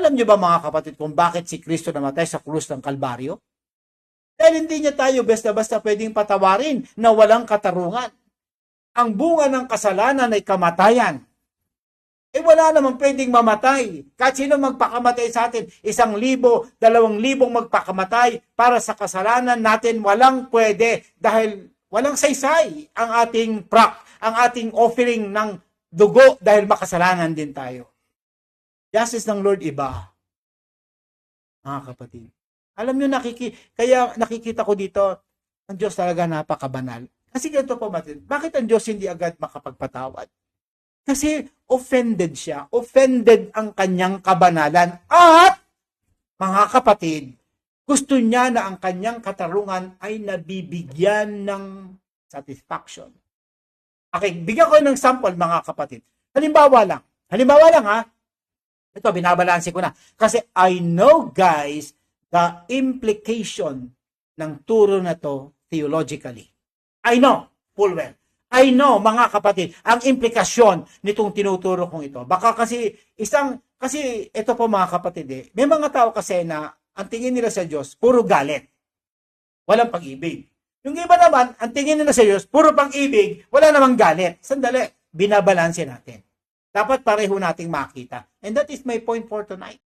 Alam niyo ba mga kapatid kung bakit si Kristo namatay sa krus ng Kalbaryo? Dahil hindi niya tayo basta-basta pwedeng patawarin na walang katarungan. Ang bunga ng kasalanan ay kamatayan. Wala namang pwedeng mamatay. Kahit sino magpakamatay sa atin, 1,000, 2,000 magpakamatay para sa kasalanan natin, walang pwede. Dahil walang saysay ang ating ang ating offering ng dugo dahil makasalanan din tayo. Justice ng Lord iba. Mga kapatid. Alam nyo, kaya nakikita ko dito, ang Diyos talaga napakabanal. Kasi ganito po, bakit ang Diyos hindi agad makapagpatawad? Kasi offended siya. Offended ang kanyang kabanalan. At, mga kapatid, gusto niya na ang kanyang katarungan ay nabibigyan ng satisfaction. Okay, bigyan ko ng sample, mga kapatid. Halimbawa lang ha, ito, binabalanse ko na. Kasi I know, guys, the implication ng turo na to theologically. I know, full well. I know, mga kapatid, ang implikasyon nitong tinuturo kong ito. Baka kasi, kasi ito po mga kapatid, may mga tao kasi na ang tingin nila sa Diyos, puro galit. Walang pag-ibig. Yung iba naman, ang tingin nila sa Diyos, puro pag-ibig, wala namang galit. Sandali, binabalanse natin. Dapat pareho nating makita. And that is my point for tonight.